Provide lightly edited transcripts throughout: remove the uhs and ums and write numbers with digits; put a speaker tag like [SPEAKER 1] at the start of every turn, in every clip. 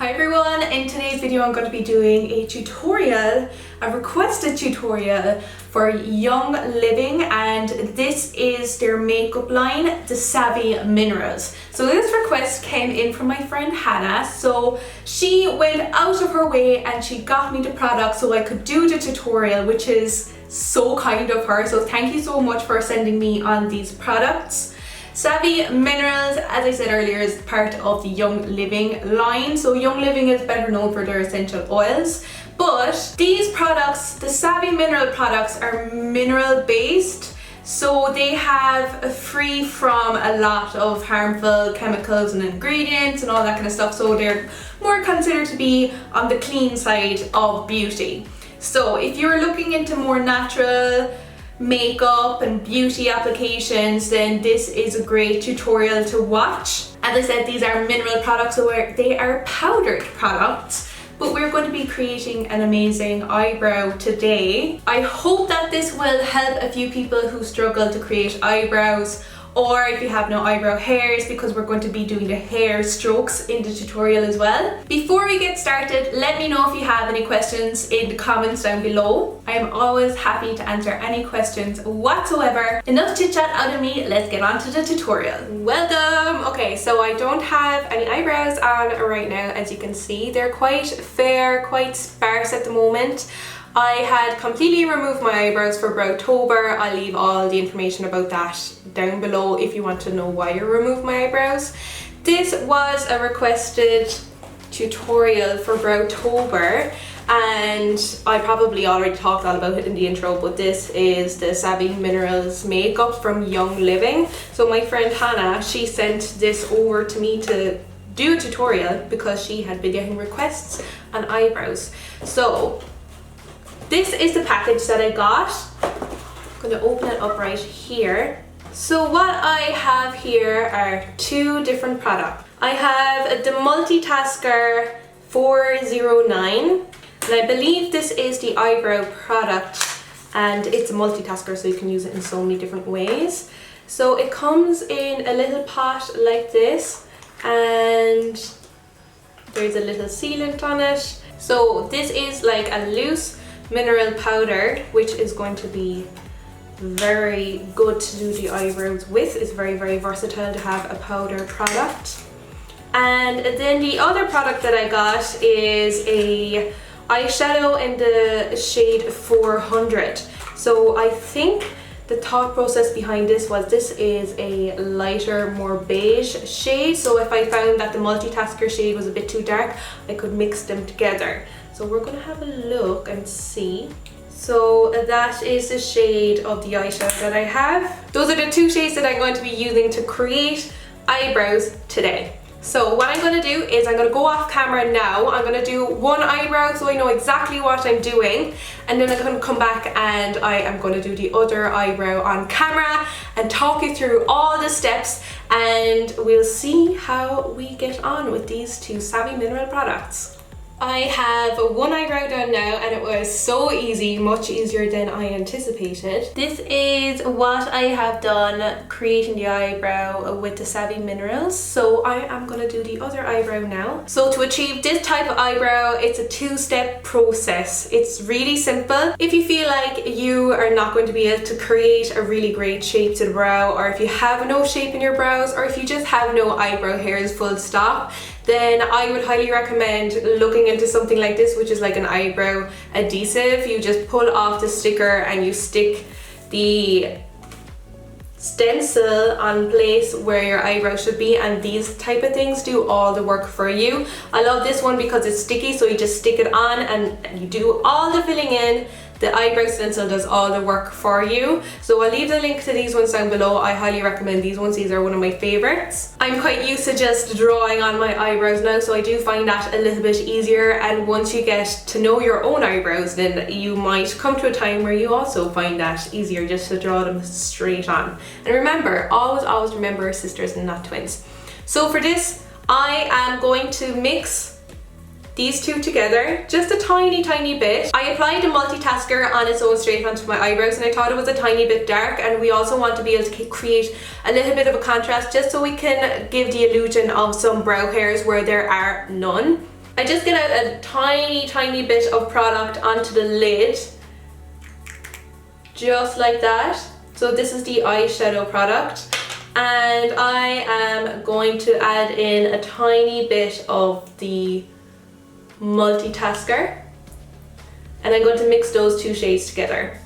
[SPEAKER 1] Hi everyone, in today's video I'm going to be doing a tutorial, a requested tutorial for Young Living, and this is their makeup line, the Savvy Minerals. So this request came in from my friend Hannah, so she went out of her way and she got me the product so I could do the tutorial, which is so kind of her, so thank you so much for sending me on these products. Savvy Minerals, as I said earlier, is part of the Young Living line. So Young Living is better known for their essential oils, but these products, the Savvy Mineral products, are mineral based. So they have free from a lot of harmful chemicals and ingredients and all that kind of stuff. So they're more considered to be on the clean side of beauty. So if you're looking into more natural makeup and beauty applications, then this is a great tutorial to watch. As I said, these are mineral products, so they are powdered products, but we're going to be creating an amazing eyebrow today. I hope that this will help a few people who struggle to create eyebrows, or if you have no eyebrow hairs, because we're going to be doing the hair strokes in the tutorial as well. Before we get started, let me know if you have any questions in the comments down below. I am always happy to answer any questions whatsoever. Enough chit chat out of me, let's get on to the tutorial. Welcome! Okay, so I don't have any eyebrows on right now, as you can see. They're quite fair, quite sparse at the moment. I had completely removed my eyebrows for Browtober. I'll leave all the information about that down below if you want to know why I removed my eyebrows. This was a requested tutorial for Browtober, and I probably already talked all about it in the intro, but this is the Savvy Minerals makeup from Young Living. So my friend Hannah, she sent this over to me to do a tutorial because she had been getting requests on eyebrows. So this is the package that I got. I'm going to open it up right here. So what I have here are two different products. I have the Multitasker 409, and I believe this is the eyebrow product, and it's a multitasker, so you can use it in so many different ways. So it comes in a little pot like this, and there's a little sealant on it. So this is like a loose mineral powder, which is going to be very good to do the eyebrows with. It's very, very versatile to have a powder product. And then the other product that I got is a eyeshadow in the shade 400. So I think the thought process behind this is a lighter, more beige shade. So if I found that the Multitasker shade was a bit too dark, I could mix them together. So we're going to have a look and see. So that is the shade of the eyeshadow that I have. Those are the two shades that I'm going to be using to create eyebrows today. So what I'm going to do is I'm going to go off camera now. I'm going to do one eyebrow so I know exactly what I'm doing, and then I'm going to come back and I am going to do the other eyebrow on camera and talk you through all the steps, and we'll see how we get on with these two Savvy Mineral products. I have one eyebrow done now, and it was so easy, much easier than I anticipated. This is what I have done creating the eyebrow with the Savvy Minerals. So I am going to do the other eyebrow now. So to achieve this type of eyebrow, it's a two-step process. It's really simple. If you feel like you are not going to be able to create a really great shape to the brow, or if you have no shape in your brows, or if you just have no eyebrow hairs full stop, then I would highly recommend looking into something like this, which is like an eyebrow adhesive. You just pull off the sticker and you stick the stencil on place where your eyebrow should be, and these type of things do all the work for you. I love this one because it's sticky, so you just stick it on and you do all the filling in. The eyebrow stencil does all the work for you. So I'll leave the link to these ones down below. I highly recommend these ones. These are one of my favorites. I'm quite used to just drawing on my eyebrows now, so I do find that a little bit easier. And once you get to know your own eyebrows, then you might come to a time where you also find that easier just to draw them straight on. And remember, always remember, sisters and not twins. So for this, I am going to mix these two together just a tiny bit. I applied a multitasker on its own straight onto my eyebrows, and I thought it was a tiny bit dark, and we also want to be able to create a little bit of a contrast just so we can give the illusion of some brow hairs where there are none. I just get out a tiny bit of product onto the lid, just like that. So this is the eyeshadow product, and I am going to add in a tiny bit of the multitasker, and I'm going to mix those two shades together.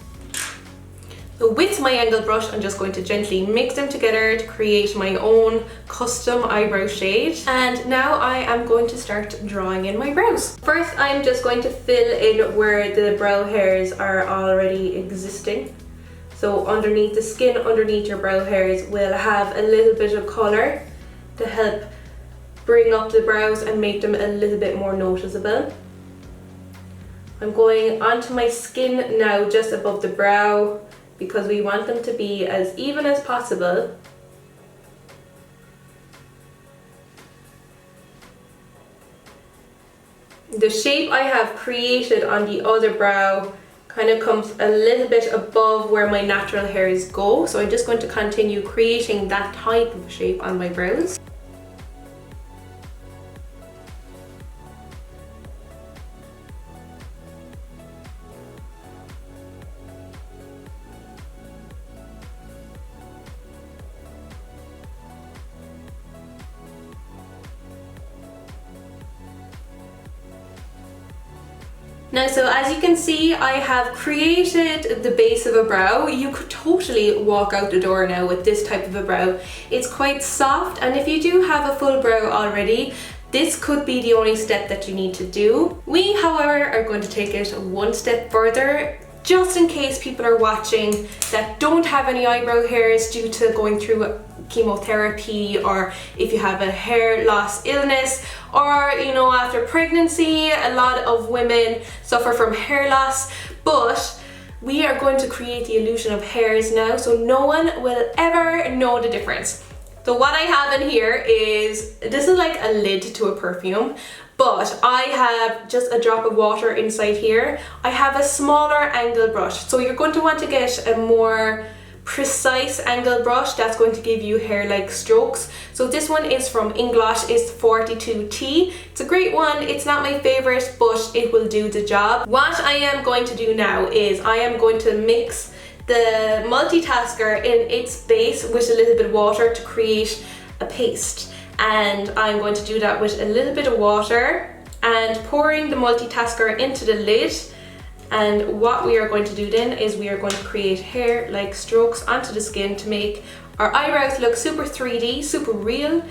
[SPEAKER 1] So with my angled brush, I'm just going to gently mix them together to create my own custom eyebrow shade. And now I am going to start drawing in my brows. First, I'm just going to fill in where the brow hairs are already existing. So underneath the skin, underneath your brow hairs will have a little bit of colour to help bring up the brows and make them a little bit more noticeable. I'm going onto my skin now just above the brow, because we want them to be as even as possible. The shape I have created on the other brow kind of comes a little bit above where my natural hairs go, so I'm just going to continue creating that type of shape on my brows. Now, so as you can see, I have created the base of a brow. You could totally walk out the door now with this type of a brow. It's quite soft, and if you do have a full brow already, this could be the only step that you need to do. We, however, are going to take it one step further, just in case people are watching that don't have any eyebrow hairs due to going through chemotherapy, or if you have a hair loss illness, or after pregnancy. A lot of women suffer from hair loss, but we are going to create the illusion of hairs now, so no one will ever know the difference. So what I have in here is, this is like a lid to a perfume, but I have just a drop of water inside here. I have a smaller angle brush, so you're going to want to get a more precise angle brush that's going to give you hair-like strokes. So this one is from INGLOT, it's 42T. It's a great one. It's not my favorite, but it will do the job. What I am going to do now is I am going to mix the multitasker in its base with a little bit of water to create a paste. And I'm going to do that with a little bit of water and pouring the multitasker into the lid. And what we are going to do then is we are going to create hair-like strokes onto the skin to make our eyebrows look super 3D, super real,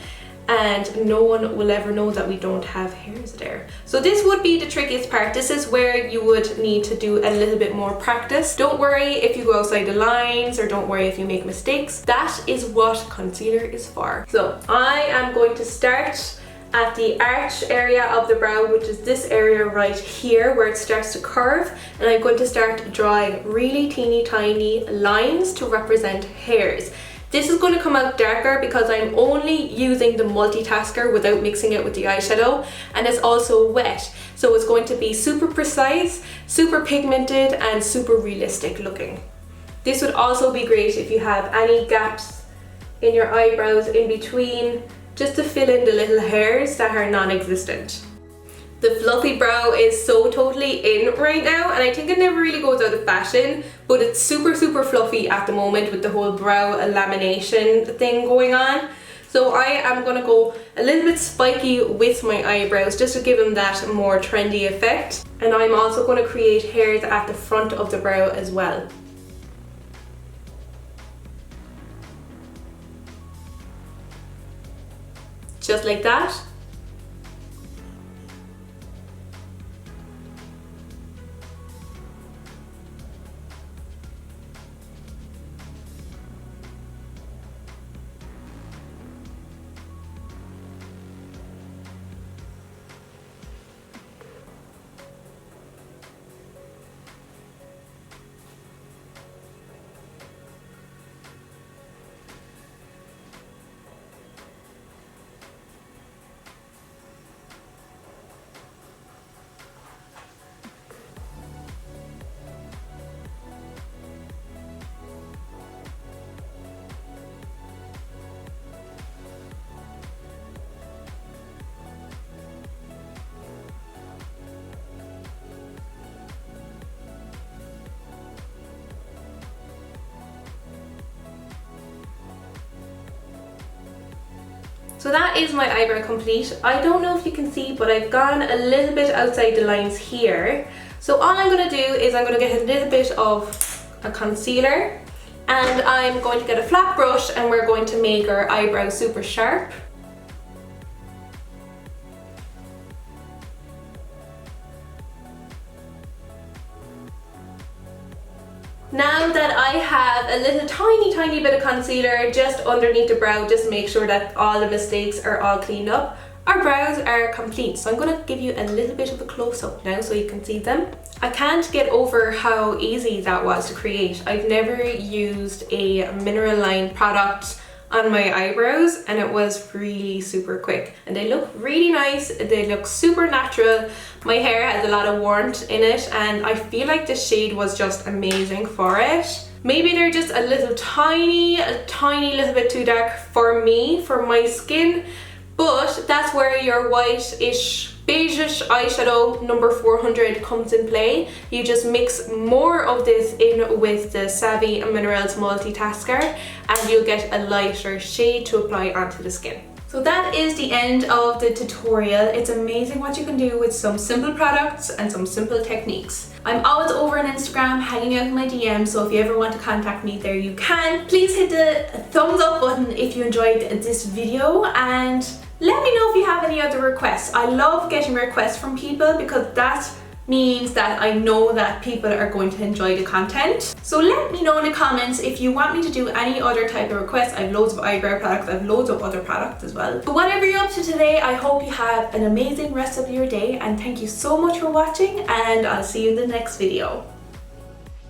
[SPEAKER 1] and no one will ever know that we don't have hairs there. So this would be the trickiest part. This is where you would need to do a little bit more practice. Don't worry if you go outside the lines, or don't worry if you make mistakes. That is what concealer is for. So I am going to start at the arch area of the brow, which is this area right here where it starts to curve, and I'm going to start drawing really teeny tiny lines to represent hairs. This is going to come out darker because I'm only using the multitasker without mixing it with the eyeshadow, and it's also wet, so it's going to be super precise, super pigmented, and super realistic looking. This would also be great if you have any gaps in your eyebrows in between, just to fill in the little hairs that are non-existent. The fluffy brow is so totally in right now, and I think it never really goes out of fashion, but it's super fluffy at the moment with the whole brow lamination thing going on. So I am going to go a little bit spiky with my eyebrows just to give them that more trendy effect. And I'm also going to create hairs at the front of the brow as well. Just like that. So that is my eyebrow complete. I don't know if you can see, but I've gone a little bit outside the lines here. So all I'm going to do is I'm going to get a little bit of a concealer, and I'm going to get a flat brush, and we're going to make our eyebrow super sharp. Now that I have a little tiny bit of concealer just underneath the brow, just to make sure that all the mistakes are all cleaned up, our brows are complete. So I'm going to give you a little bit of a close-up now so you can see them. I can't get over how easy that was to create. I've never used a mineral line product on my eyebrows, and it was really super quick, and they look really nice. They look super natural. My hair has a lot of warmth in it, and I feel like the shade was just amazing for it. Maybe they're just a tiny little bit too dark for me, for my skin, but that's where your white-ish beige-ish eyeshadow number 400 comes in play. You just mix more of this in with the Savvy Minerals Multitasker, and you'll get a lighter shade to apply onto the skin. So that is the end of the tutorial. It's amazing what you can do with some simple products and some simple techniques. I'm always over on Instagram hanging out in my DMs, so if you ever want to contact me there, you can. Please hit the thumbs up button if you enjoyed this video, and let me know if you have any other requests. I love getting requests from people because that means that I know that people are going to enjoy the content. So let me know in the comments if you want me to do any other type of requests. I have loads of eyebrow products, I have loads of other products as well. But whatever you're up to today, I hope you have an amazing rest of your day, and thank you so much for watching, and I'll see you in the next video.